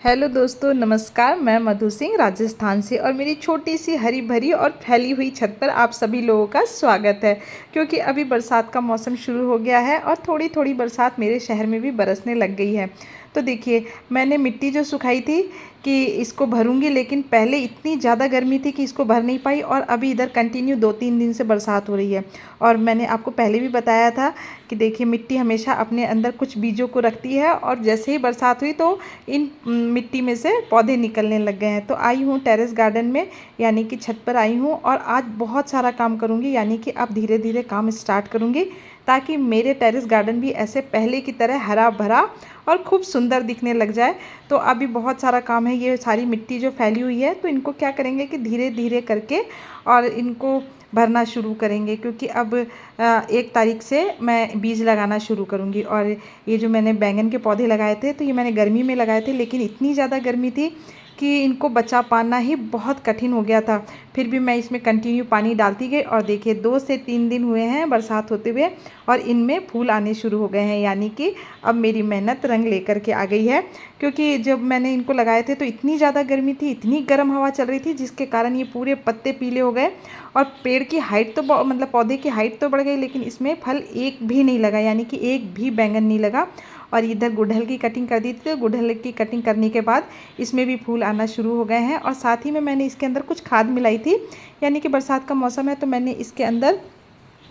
Hello दोस्तों, नमस्कार। मैं मधु सिंह राजस्थान से और मेरी छोटी सी हरी भरी और फैली हुई छत पर आप सभी लोगों का स्वागत है। क्योंकि अभी बरसात का मौसम शुरू हो गया है और थोड़ी थोड़ी बरसात मेरे शहर में भी बरसने लग गई है। तो देखिए, मैंने मिट्टी जो सुखाई थी कि इसको भरूंगी, लेकिन पहले इतनी ज़्यादा गर्मी थी कि इसको भर नहीं पाई और अभी इधर कंटिन्यू 2-3 दिन से बरसात हो रही है। और मैंने आपको पहले भी बताया था कि देखिए, मिट्टी हमेशा अपने अंदर कुछ बीजों को रखती है और जैसे ही बरसात हुई तो इन मिट्टी में से पौधे निकलने लग गए हैं। तो आई हूँ टेरेस गार्डन में, यानी कि छत पर आई हूँ और आज बहुत सारा काम करूँगी, यानी कि अब धीरे धीरे काम स्टार्ट करूँगी ताकि मेरे टेरेस गार्डन भी ऐसे पहले की तरह हरा भरा और खूब सुंदर दिखने लग जाए। तो अभी बहुत सारा काम है। ये सारी मिट्टी जो फैली हुई है तो इनको क्या करेंगे कि धीरे धीरे करके और इनको भरना शुरू करेंगे, क्योंकि अब 1 तारीख से मैं बीज लगाना शुरू करूँगी। और ये जो मैंने बैंगन के पौधे लगाए थे तो ये मैंने गर्मी में लगाए थे, लेकिन इतनी ज़्यादा गर्मी थी कि इनको बचा पाना ही बहुत कठिन हो गया था। फिर भी मैं इसमें कंटिन्यू पानी डालती गई और देखिए 2 से 3 दिन हुए हैं बरसात होते हुए और इनमें फूल आने शुरू हो गए हैं, यानी कि अब मेरी मेहनत रंग लेकर के आ गई है। क्योंकि जब मैंने इनको लगाए थे तो इतनी ज़्यादा गर्मी थी, इतनी गर्म हवा चल रही थी, जिसके कारण ये पूरे पत्ते पीले हो गए और पेड़ की हाइट तो मतलब पौधे की हाइट तो बढ़ गई, लेकिन इसमें फल एक भी नहीं लगा, यानी कि एक भी बैंगन नहीं लगा। और इधर गुड़हल की कटिंग कर दी थी, तो गुड़हल की कटिंग करने के बाद इसमें भी फूल आना शुरू हो गए हैं। और साथ ही में मैंने इसके अंदर कुछ खाद मिलाई थी, यानी कि बरसात का मौसम है तो मैंने इसके अंदर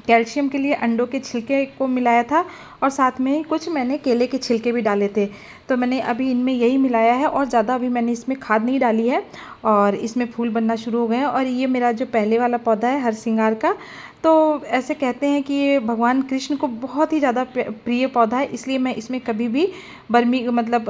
कैल्शियम के लिए अंडों के छिलके को मिलाया था और साथ में ही कुछ मैंने केले के छिलके भी डाले थे। तो मैंने अभी इनमें यही मिलाया है और ज़्यादा अभी मैंने इसमें खाद नहीं डाली है और इसमें फूल बनना शुरू हो गए हैं। और ये मेरा जो पहले वाला पौधा है हरसिंगार का, तो ऐसे कहते हैं कि ये भगवान कृष्ण को बहुत ही ज़्यादा प्रिय पौधा है, इसलिए मैं इसमें कभी भी बर्मी मतलब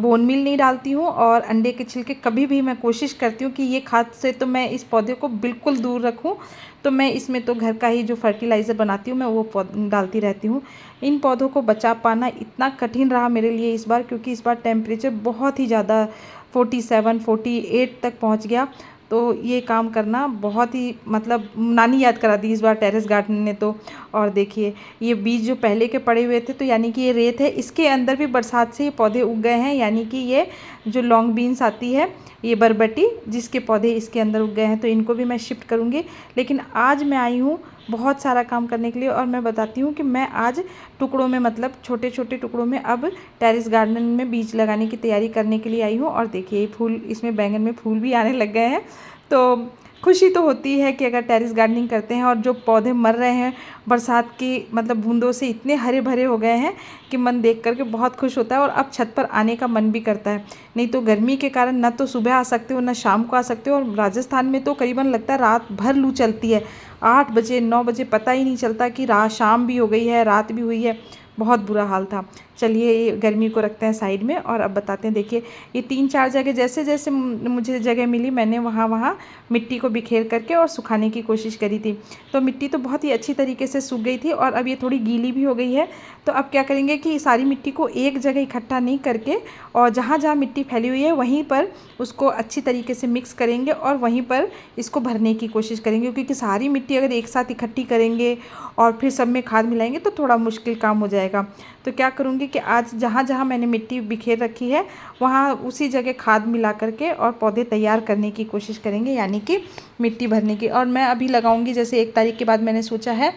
बोन मील नहीं डालती हूँ और अंडे के छिलके कभी भी मैं कोशिश करती हूँ कि ये खाद से तो मैं इस पौधे को बिल्कुल दूर रखूँ। तो मैं इसमें तो घर का ही जो फर्टिलाइज़र बनाती हूँ मैं वो डालती रहती हूँ। इन पौधों को बचा पाना इतना कठिन रहा मेरे लिए इस बार, क्योंकि इस बार टेम्परेचर बहुत ही ज़्यादा 47-48 तक पहुँच गया। तो ये काम करना बहुत ही मतलब नानी याद करा दी इस बार टेरेस गार्डन ने तो। और देखिए, ये बीज जो पहले के पड़े हुए थे तो यानी कि ये रेत है, इसके अंदर भी बरसात से ये पौधे उग गए हैं, यानी कि ये जो लॉन्ग बीन्स आती है, ये बरबटी, जिसके पौधे इसके अंदर उग गए हैं, तो इनको भी मैं शिफ्ट करूँगी। लेकिन आज मैं आई हूँ बहुत सारा काम करने के लिए और मैं बताती हूँ कि मैं आज टुकड़ों में मतलब छोटे छोटे टुकड़ों में अब टेरेस गार्डन में बीज लगाने की तैयारी करने के लिए आई हूँ। और देखिए फूल, इसमें बैंगन में फूल भी आने लग गए हैं। तो खुशी तो होती है कि अगर टेरेस गार्डनिंग करते हैं और जो पौधे मर रहे हैं बरसात की मतलब बूंदों से इतने हरे भरे हो गए हैं कि मन देख करके बहुत खुश होता है और अब छत पर आने का मन भी करता है। नहीं तो गर्मी के कारण ना तो सुबह आ सकते हो ना शाम को आ सकते हो, और राजस्थान में तो करीबन लगता है रात भर लू चलती है। 8 बजे 9 बजे पता ही नहीं चलता कि रात शाम भी हो गई है रात भी हुई है। बहुत बुरा हाल था। चलिए ये गर्मी को रखते हैं साइड में और अब बताते हैं। देखिए, ये 3-4 जगह जैसे जैसे मुझे जगह मिली मैंने वहाँ वहाँ मिट्टी को बिखेर करके और सुखाने की कोशिश करी थी। तो मिट्टी तो बहुत ही अच्छी तरीके से सूख गई थी और अब ये थोड़ी गीली भी हो गई है। तो अब क्या करेंगे कि सारी मिट्टी को एक जगह इकट्ठा नहीं करके और जहाँ जहाँ मिट्टी फैली हुई है वहीं पर उसको अच्छी तरीके से मिक्स करेंगे और वहीं पर इसको भरने की कोशिश करेंगे, क्योंकि सारी मिट्टी अगर एक साथ इकट्ठी करेंगे और फिर सब में खाद मिलाएंगे तो थोड़ा मुश्किल काम हो जाएगा। तो क्या करूँगी कि आज जहाँ जहाँ मैंने मिट्टी बिखेर रखी है वहाँ उसी जगह खाद मिला करके और पौधे तैयार करने की कोशिश करेंगे, यानी कि मिट्टी भरने की। और मैं अभी लगाऊंगी, जैसे 1 तारीख के बाद मैंने सोचा है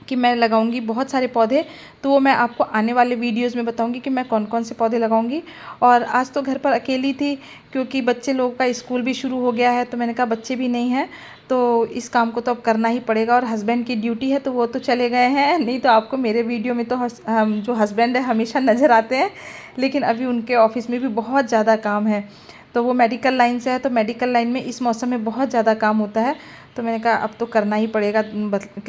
कि मैं लगाऊंगी बहुत सारे पौधे, तो वो मैं आपको आने वाले वीडियोस में बताऊंगी कि मैं कौन कौन से पौधे लगाऊंगी। और आज तो घर पर अकेली थी क्योंकि बच्चे लोगों का स्कूल भी शुरू हो गया है, तो मैंने कहा बच्चे भी नहीं हैं तो इस काम को तो अब करना ही पड़ेगा। और हस्बैंड की ड्यूटी है तो वो तो चले गए हैं, नहीं तो आपको मेरे वीडियो में तो हम जो हस्बैंड है हमेशा नज़र आते हैं, लेकिन अभी उनके ऑफिस में भी बहुत ज़्यादा काम है। तो वो मेडिकल लाइन से है, तो मेडिकल लाइन में इस मौसम में बहुत ज़्यादा काम होता है। तो मैंने कहा अब तो करना ही पड़ेगा,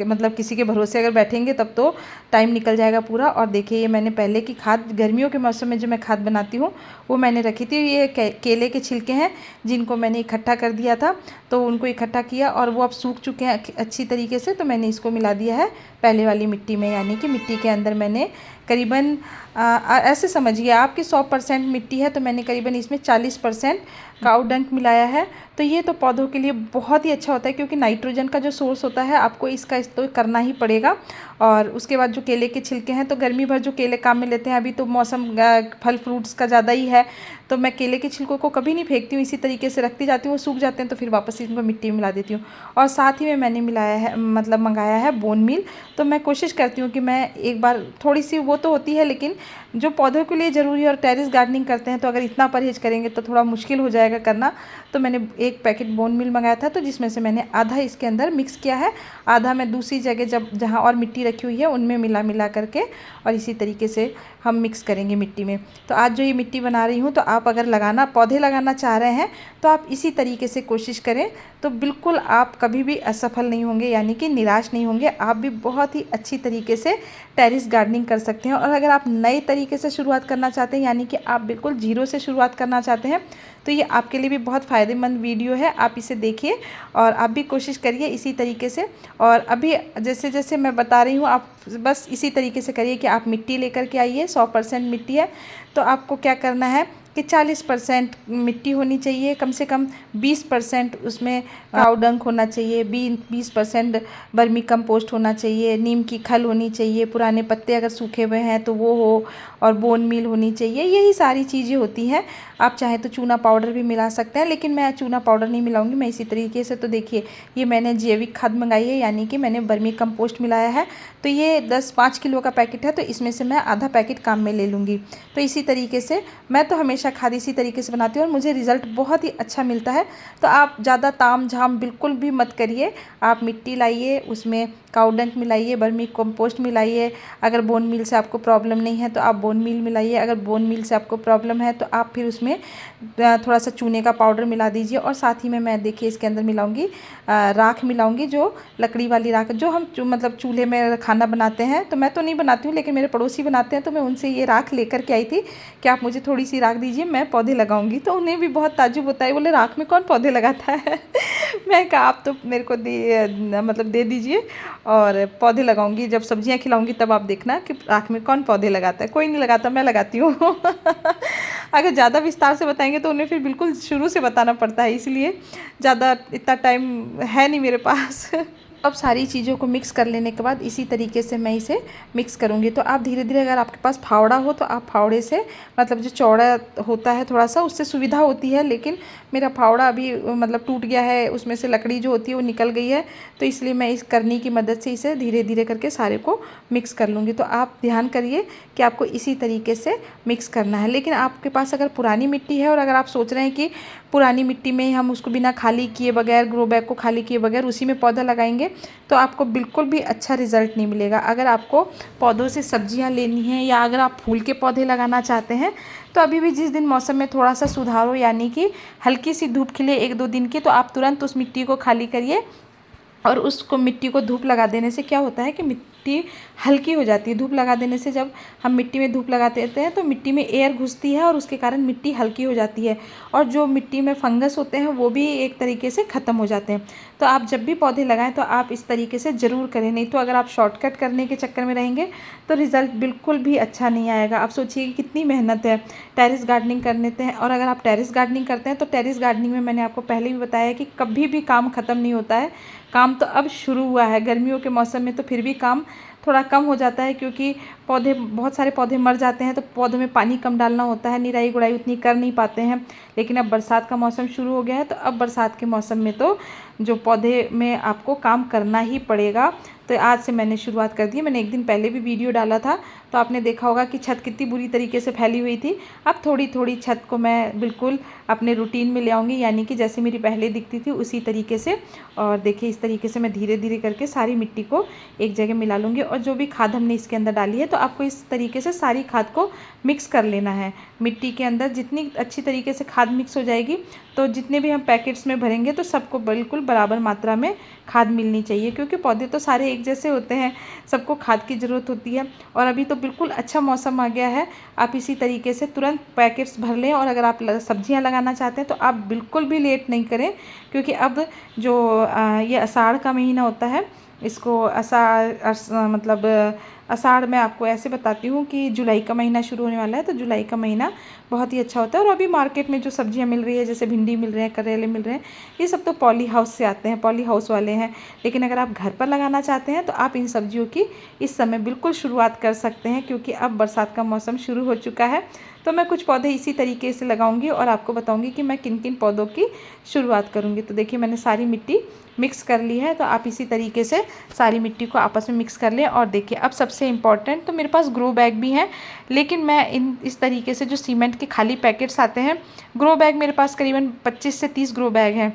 मतलब किसी के भरोसे अगर बैठेंगे तब तो टाइम निकल जाएगा पूरा। और देखिए, ये मैंने पहले की खाद गर्मियों के मौसम में जो मैं खाद बनाती हूँ वो मैंने रखी थी। ये केले के छिलके हैं जिनको मैंने इकट्ठा कर दिया था, तो उनको इकट्ठा किया और वो अब सूख चुके हैं अच्छी तरीके से, तो मैंने इसको मिला दिया है पहले वाली मिट्टी में। यानी कि मिट्टी के अंदर मैंने करीबन ऐसे समझिए आपकी 100% मिट्टी है तो मैंने करीबन इसमें 40% काऊ डंक मिलाया है। तो ये तो पौधों के लिए बहुत ही अच्छा होता है, क्योंकि नाइट्रोजन का जो सोर्स होता है आपको इसका इस्तेमाल करना ही पड़ेगा। और उसके बाद जो केले के छिलके हैं तो गर्मी भर जो केले काम में लेते हैं, अभी तो मौसम फल फ्रूट्स का ज़्यादा ही है तो मैं केले के छिलकों को कभी नहीं फेंकती हूँ, इसी तरीके से रखती जाती हूँ, वो सूख जाते हैं तो फिर वापस इनको मिट्टी में मिला देती हूँ। और साथ ही में मैंने मिलाया है, मतलब मंगाया है बोन मील। तो मैं कोशिश करती हूँ कि मैं एक बार थोड़ी सी वो तो होती है, लेकिन जो पौधों के लिए ज़रूरी है, और टेरेस गार्डनिंग करते हैं तो अगर इतना परहेज करेंगे तो थोड़ा मुश्किल हो जाएगा करना। तो मैंने एक पैकेट बोन मील मंगाया था, तो जिसमें से मैंने आधा इसके अंदर मिक्स किया है, आधा मैं दूसरी जगह जहाँ और मिट्टी रखी हुई है उनमें मिला करके, और इसी तरीके से हम मिक्स करेंगे मिट्टी में। तो आज जो ये मिट्टी बना रही हूँ, तो आप अगर पौधे लगाना चाह रहे हैं तो आप इसी तरीके से कोशिश करें, तो बिल्कुल आप कभी भी असफल नहीं होंगे, यानी कि निराश नहीं होंगे। आप भी बहुत ही अच्छी तरीके से टेरेस गार्डनिंग कर सकते हैं। और अगर आप नए तरीके से शुरुआत करना चाहते हैं, यानी कि आप बिल्कुल जीरो से शुरुआत करना चाहते हैं, तो ये आपके लिए भी बहुत फ़ायदेमंद वीडियो है। आप इसे देखिए और आप भी कोशिश करिए इसी तरीके से। और अभी जैसे जैसे मैं बता रही हूँ, आप बस इसी तरीके से करिए कि आप मिट्टी लेकर के आइए। 100% मिट्टी है तो आपको क्या करना है कि 40% मिट्टी होनी चाहिए, कम से कम 20% उसमें काऊ डंक होना चाहिए, 20% वर्मी कंपोस्ट होना चाहिए, नीम की खल होनी चाहिए, पुराने पत्ते अगर सूखे हुए हैं तो वो हो, और बोन मील होनी चाहिए। यही सारी चीज़ें होती हैं। आप चाहे तो चूना पाउडर भी मिला सकते हैं, लेकिन मैं चूना पाउडर नहीं मिलाऊंगी, मैं इसी तरीके से। तो देखिए, ये मैंने जैविक खाद मंगाई है, यानी कि मैंने वर्मी कंपोस्ट मिलाया है। तो ये 5 किलो का पैकेट है, तो इसमें से मैं आधा पैकेट काम में ले लूँगी। तो इसी तरीके से मैं तो हमेशा खाद इसी तरीके से बनाती हूँ और मुझे रिज़ल्ट बहुत ही अच्छा मिलता है। तो आप ज़्यादा ताम झाम बिल्कुल भी मत करिए। आप मिट्टी लाइए, उसमें काऊ डंक मिलाइए, वर्मी कंपोस्ट मिलाइए। अगर बोन मील से आपको प्रॉब्लम नहीं है तो आप बोन मील मिलाइए। अगर बोन मील से आपको प्रॉब्लम है तो आप फिर उसमें थोड़ा सा चूने का पाउडर मिला दीजिए। और साथ ही में मैं देखिए इसके अंदर मिलाऊंगी राख मिलाऊंगी, जो लकड़ी वाली राख, जो हम मतलब चूल्हे में खाना बनाते हैं। तो मैं तो नहीं बनाती हूँ, लेकिन मेरे पड़ोसी बनाते हैं, तो मैं उनसे ये राख लेकर के आई थी कि आप मुझे थोड़ी सी राख दीजिए, मैं पौधे लगाऊंगी। तो उन्हें भी बहुत ताज्जुब होता है, बोले राख में कौन पौधे लगाता है। मैं कहा आप तो मेरे को दे दीजिए और पौधे लगाऊंगी। जब सब्जियां खिलाऊंगी तब आप देखना कि राख में कौन पौधे लगाता है। कोई नहीं लगाता, मैं लगाती हूँ। अगर ज़्यादा विस्तार से बताएंगे तो उन्हें फिर बिल्कुल शुरू से बताना पड़ता है, इसलिए ज़्यादा इतना टाइम है नहीं मेरे पास। अब सारी चीज़ों को मिक्स कर लेने के बाद इसी तरीके से मैं इसे मिक्स करूँगी। तो आप धीरे धीरे, अगर आपके पास फावड़ा हो तो आप फावड़े से, मतलब जो चौड़ा होता है थोड़ा सा, उससे सुविधा होती है। लेकिन मेरा फावड़ा अभी मतलब टूट गया है, उसमें से लकड़ी जो होती है वो निकल गई है, तो इसलिए मैं इस करनी की मदद से इसे धीरे धीरे करके सारे को मिक्स कर लूँगी। तो आप ध्यान करिए कि आपको इसी तरीके से मिक्स करना है। लेकिन आपके पास अगर पुरानी मिट्टी है और अगर आप सोच रहे हैं कि पुरानी मिट्टी में हम उसको बिना खाली किए बगैर, ग्रो बैग को खाली किए बगैर उसी में पौधा लगाएंगे, तो आपको बिल्कुल भी अच्छा रिजल्ट नहीं मिलेगा। अगर आपको पौधों से सब्जियां लेनी है, या अगर आप फूल के पौधे लगाना चाहते हैं, तो अभी भी जिस दिन मौसम में थोड़ा सा सुधार हो, यानी कि हल्की सी धूप खिले 1-2 दिन की, तो आप तुरंत उस मिट्टी को खाली करिए। और उसको मिट्टी को धूप लगा देने से क्या होता है कि मिट्टी हल्की हो जाती है। धूप लगा देने से जब हम मिट्टी में धूप लगा देते हैं तो मिट्टी में एयर घुसती है और उसके कारण मिट्टी हल्की हो जाती है, और जो मिट्टी में फंगस होते हैं वो भी एक तरीके से ख़त्म हो जाते हैं। तो आप जब भी पौधे लगाएं तो आप इस तरीके से ज़रूर करें, नहीं तो अगर आप शॉर्टकट करने के चक्कर में रहेंगे तो रिज़ल्ट बिल्कुल भी अच्छा नहीं आएगा। आप सोचिए कि कितनी मेहनत है टेरेस गार्डनिंग करने हैं। और अगर आप टेरेस गार्डनिंग करते हैं तो टेरेस गार्डनिंग में मैंने आपको पहले भी बताया कि कभी भी काम ख़त्म नहीं होता है। काम तो अब शुरू हुआ है, गर्मियों के मौसम में तो फिर भी काम थोड़ा कम हो जाता है, क्योंकि बहुत सारे पौधे मर जाते हैं, तो पौधों में पानी कम डालना होता है, निराई गुड़ाई उतनी कर नहीं पाते हैं। लेकिन अब बरसात का मौसम शुरू हो गया है, तो अब बरसात के मौसम में तो जो पौधे में आपको काम करना ही पड़ेगा। तो आज से मैंने शुरुआत कर दी। मैंने एक दिन पहले भी वीडियो डाला था, तो आपने देखा होगा कि छत कितनी बुरी तरीके से फैली हुई थी। अब थोड़ी थोड़ी छत को मैं बिल्कुल अपने रूटीन में ले आऊँगी, यानी कि जैसे मेरी पहले दिखती थी उसी तरीके से। और देखिए इस तरीके से मैं धीरे धीरे करके सारी मिट्टी को एक जगह मिला लूँगी। और जो भी खाद हमने इसके अंदर डाली है, तो आपको इस तरीके से सारी खाद को मिक्स कर लेना है। मिट्टी के अंदर जितनी अच्छी तरीके से खाद मिक्स हो जाएगी, तो जितने भी हम पैकेट्स में भरेंगे तो सबको बिल्कुल बराबर मात्रा में खाद मिलनी चाहिए, क्योंकि पौधे तो सारे एक जैसे होते हैं, सबको खाद की ज़रूरत होती है। और अभी तो बिल्कुल अच्छा मौसम आ गया है, आप इसी तरीके से तुरंत पैकेट्स भर लें। और अगर आप सब्जियां लगाना चाहते हैं तो आप बिल्कुल भी लेट नहीं करें, क्योंकि अब जो ये आषाढ़ का महीना होता है, इसको मतलब आषाढ़ में आपको ऐसे बताती हूँ कि जुलाई का महीना शुरू होने वाला है, तो जुलाई का महीना बहुत ही अच्छा होता है। और अभी मार्केट में जो सब्जियां मिल रही है, जैसे भिंडी मिल रहे हैं, करेले मिल रहे हैं, ये सब तो पॉली हाउस से आते हैं, पॉली हाउस वाले हैं। लेकिन अगर आप घर पर लगाना चाहते हैं तो आप इन सब्जियों की इस समय बिल्कुल शुरुआत कर सकते हैं, क्योंकि अब बरसात का मौसम शुरू हो चुका है। तो मैं कुछ पौधे इसी तरीके से लगाऊंगी और आपको बताऊंगी कि मैं किन किन पौधों की शुरुआत करूंगी। तो देखिए मैंने सारी मिट्टी मिक्स कर ली है, तो आप इसी तरीके से सारी मिट्टी को आपस में मिक्स कर लें। और देखिए अब सबसे इम्पॉर्टेंट, तो मेरे पास ग्रो बैग भी हैं, लेकिन मैं इस तरीके से जो सीमेंट के खाली पैकेट्स आते हैं, ग्रो बैग मेरे पास करीबन 25 से 30 ग्रो बैग हैं।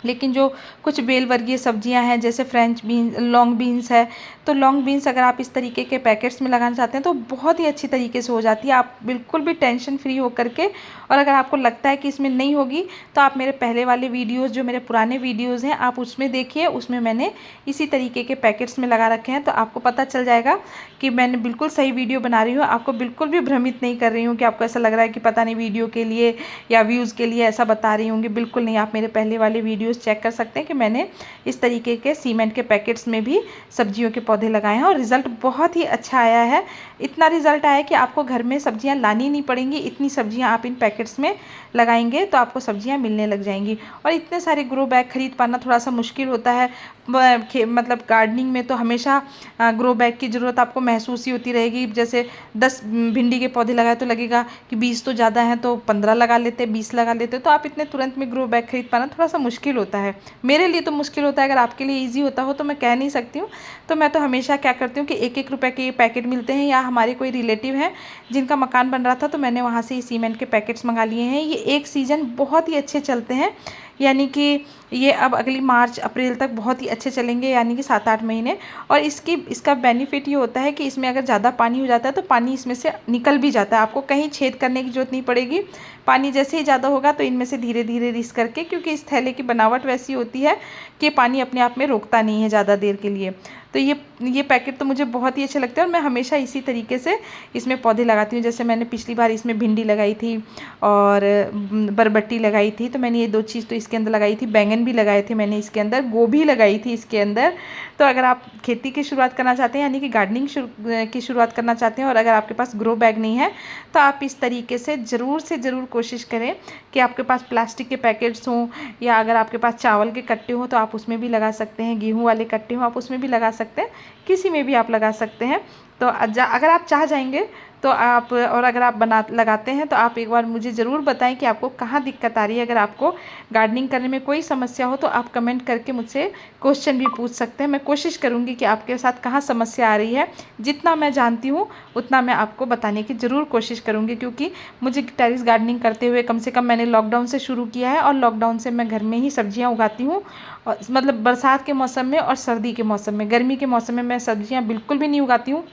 लेकिन जो कुछ बेल वर्गीय सब्जियां हैं, जैसे फ्रेंच बीन्स, लॉन्ग बीन्स है, तो लॉन्ग बीन्स अगर आप इस तरीके के पैकेट्स में लगाना चाहते हैं तो बहुत ही अच्छी तरीके से हो जाती है, आप बिल्कुल भी टेंशन फ्री हो करके। और अगर आपको लगता है कि इसमें नहीं होगी तो आप मेरे पहले वाले वीडियोज़, जो मेरे पुराने वीडियोज़ हैं, आप उसमें देखिए, उसमें मैंने इसी तरीके के पैकेट्स में लगा रखे हैं, तो आपको पता चल जाएगा कि मैंने बिल्कुल सही वीडियो बना रही हूँ। आपको बिल्कुल भी भ्रमित नहीं कर रही हूँ कि आपको ऐसा लग रहा है कि पता नहीं वीडियो के लिए या व्यूज़ के लिए ऐसा बता रही होंगी, बिल्कुल नहीं। आप मेरे पहले वाले वीडियोज़ चेक कर सकते हैं कि मैंने इस तरीके के सीमेंट के पैकेट्स में भी सब्जियों के पौधे लगाए हैं और रिज़ल्ट बहुत ही अच्छा आया है। इतना रिज़ल्ट आया कि आपको घर में सब्जियां लानी नहीं पड़ेंगी, इतनी सब्जियां आप इन पैकेट्स में लगाएंगे तो आपको सब्जियां मिलने लग जाएंगी। और इतने सारे ग्रो बैग खरीद पाना थोड़ा सा मुश्किल होता है, मतलब गार्डनिंग में तो हमेशा ग्रो बैग की ज़रूरत आपको महसूस ही होती रहेगी। जैसे 10 भिंडी के पौधे लगाए तो लगेगा कि 20 तो ज़्यादा हैं, तो 15 लगा लेते, 20 लगा लेते, तो आप इतने तुरंत में ग्रो बैग खरीद पाना थोड़ा सा मुश्किल होता है। मेरे लिए तो मुश्किल होता है, अगर आपके लिए ईजी होता हो तो मैं कह नहीं सकती हूँ। तो मैं तो हमेशा क्या करती हूँ कि 1-1 रुपये के पैकेट मिलते हैं, या हमारे कोई रिलेटिव हैं जिनका मकान बन रहा था तो मैंने वहाँ से ये सीमेंट के पैकेट्स मंगा लिए हैं। ये एक सीज़न बहुत ही अच्छे चलते हैं, यानी कि ये अब अगली मार्च अप्रैल तक बहुत ही अच्छे चलेंगे, यानी कि 7-8 महीने। और इसका बेनिफिट ये होता है कि इसमें अगर ज़्यादा पानी हो जाता है तो पानी इसमें से निकल भी जाता है, आपको कहीं छेद करने की ज़रूरत नहीं पड़ेगी। पानी जैसे ही ज़्यादा होगा तो इनमें से धीरे धीरे रिस करके, क्योंकि इस थैले की बनावट वैसी होती है कि पानी अपने आप में रोकता नहीं है ज़्यादा देर के लिए। तो ये पैकेट तो मुझे बहुत ही अच्छे लगते हैं और मैं हमेशा इसी तरीके से इसमें पौधे लगाती हूँ। जैसे मैंने पिछली बार इसमें भिंडी लगाई थी और बरबट्टी लगाई थी, तो मैंने ये 2 चीज़ तो इसके अंदर लगाई थी। बैंगन भी लगाए थे मैंने इसके अंदर, गोभी लगाई थी इसके अंदर। तो अगर आप खेती की शुरुआत करना चाहते हैं, यानी कि गार्डनिंग की शुरुआत करना चाहते हैं, और अगर आपके पास ग्रो बैग नहीं है तो आप इस तरीके से ज़रूर से ज़रूर कोशिश करें कि आपके पास प्लास्टिक के पैकेट्स हों, या अगर आपके पास चावल के कट्टे हों तो आप उसमें भी लगा सकते हैं, गेहूँ वाले कट्टे हों आप उसमें भी लगा सकते हैं, किसी में भी आप लगा सकते हैं। तो अगर आप चाह जाएंगे तो आप, और अगर आप लगाते हैं तो आप एक बार मुझे ज़रूर बताएं कि आपको कहाँ दिक्कत आ रही है। अगर आपको गार्डनिंग करने में कोई समस्या हो तो आप कमेंट करके मुझसे क्वेश्चन भी पूछ सकते हैं। मैं कोशिश करूँगी कि आपके साथ कहाँ समस्या आ रही है, जितना मैं जानती हूँ उतना मैं आपको बताने की ज़रूर कोशिश करूँगी, क्योंकि मुझे टेरेस गार्डनिंग करते हुए कम से कम मैंने लॉकडाउन से शुरू किया है, और लॉकडाउन से मैं घर में ही सब्जियाँ उगाती हूँ। और मतलब बरसात के मौसम में और सर्दी के मौसम में, गर्मी के मौसम में मैं सब्जियाँ बिल्कुल भी नहीं उगाती हूँ।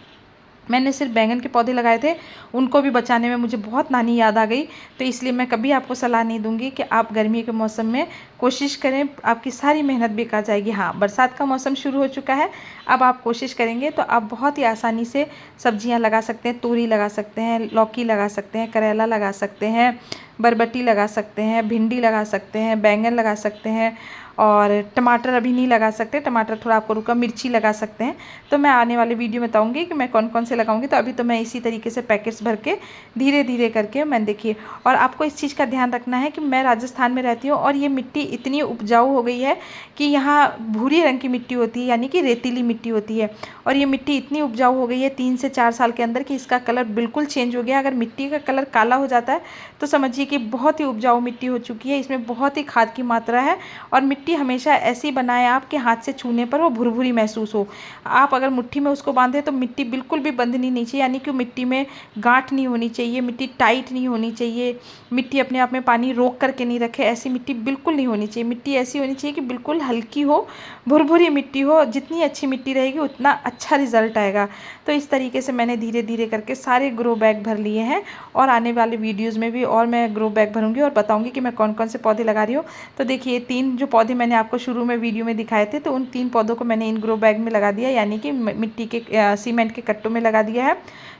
मैंने सिर्फ बैंगन के पौधे लगाए थे, उनको भी बचाने में मुझे बहुत नानी याद आ गई। तो इसलिए मैं कभी आपको सलाह नहीं दूंगी कि आप गर्मी के मौसम में कोशिश करें, आपकी सारी मेहनत बेकार जाएगी। हाँ, बरसात का मौसम शुरू हो चुका है, अब आप कोशिश करेंगे तो आप बहुत ही आसानी से सब्जियां लगा सकते हैं। तोरी लगा सकते हैं, लौकी लगा सकते हैं, करेला लगा सकते हैं, बरबट्टी लगा सकते हैं, भिंडी लगा सकते हैं, बैंगन लगा सकते हैं, और टमाटर अभी नहीं लगा सकते, टमाटर थोड़ा आपको रुका, मिर्ची लगा सकते हैं। तो मैं आने वाले वीडियो में बताऊंगी कि मैं कौन कौन से लगाऊंगी। तो अभी तो मैं इसी तरीके से पैकेट्स भर के धीरे धीरे करके मैं देखिए। और आपको इस चीज़ का ध्यान रखना है कि मैं राजस्थान में रहती हूँ और ये मिट्टी इतनी उपजाऊ हो गई है कि यहाँ भूरी रंग की मिट्टी होती है, यानी कि रेतीली मिट्टी होती है। और ये मिट्टी इतनी उपजाऊ हो गई है 3 से 4 साल के अंदर कि इसका कलर बिल्कुल चेंज हो गया। अगर मिट्टी का कलर काला हो जाता है तो समझिए कि बहुत ही उपजाऊ मिट्टी हो चुकी है, इसमें बहुत ही खाद की मात्रा है। और मिट्टी हमेशा ऐसी बनाएं आपके हाथ से छूने पर वो भुरभुरी महसूस हो। आप अगर मुट्ठी में उसको बांधे तो मिट्टी बिल्कुल भी बंधनी नहीं चाहिए, यानी कि मिट्टी में गांठ नहीं होनी चाहिए, मिट्टी टाइट नहीं होनी चाहिए, मिट्टी अपने आप में पानी रोक करके नहीं रखे, ऐसी मिट्टी बिल्कुल नहीं होनी चाहिए। मिट्टी ऐसी होनी चाहिए कि बिल्कुल हल्की हो, भुरभुरी मिट्टी हो। जितनी अच्छी मिट्टी रहेगी उतना अच्छा रिजल्ट आएगा। तो इस तरीके से मैंने धीरे धीरे करके सारे ग्रो बैग भर लिए हैं, और आने वाले वीडियोज़ में भी और मैं ग्रो बैग भरूंगी और बताऊंगी कि मैं कौन कौन से पौधे लगा रही हूँ। तो देखिए 3 जो पौधे मैंने आपको शुरू में वीडियो में दिखाए थे, तो उन 3 पौधों को मैंने इन ग्रो बैग में लगा दिया, यानी कि मिट्टी के सीमेंट के कट्टों में लगा दिया है।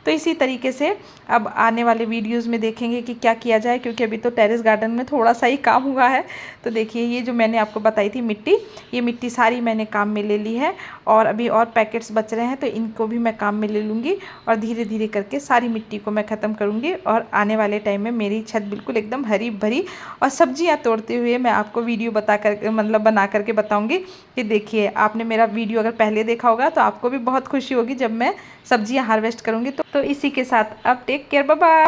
तो इसी तरीके से अब आने वाले वीडियोज़ में देखेंगे कि क्या किया जाए, क्योंकि अभी तो टेरेस गार्डन में थोड़ा सा ही काम हुआ है। तो देखिए ये जो मैंने आपको बताई थी मिट्टी, ये मिट्टी सारी मैंने काम में ले ली है और अभी और पैकेट्स बच रहे हैं तो इनको भी मैं काम में ले लूँगी और धीरे धीरे करके सारी मिट्टी को मैं ख़त्म करूँगी। और आने वाले टाइम में मेरी छत बिल्कुल एकदम हरी भरी और सब्जियाँ तोड़ते हुए मैं आपको वीडियो बता कर मतलब बना करके बताऊँगी कि देखिए आपने मेरा वीडियो अगर पहले देखा होगा तो आपको भी बहुत खुशी होगी जब मैं सब्जियाँ हार्वेस्ट करूँगी। तो इसी के साथ अब टेक केयर, बाय बाय।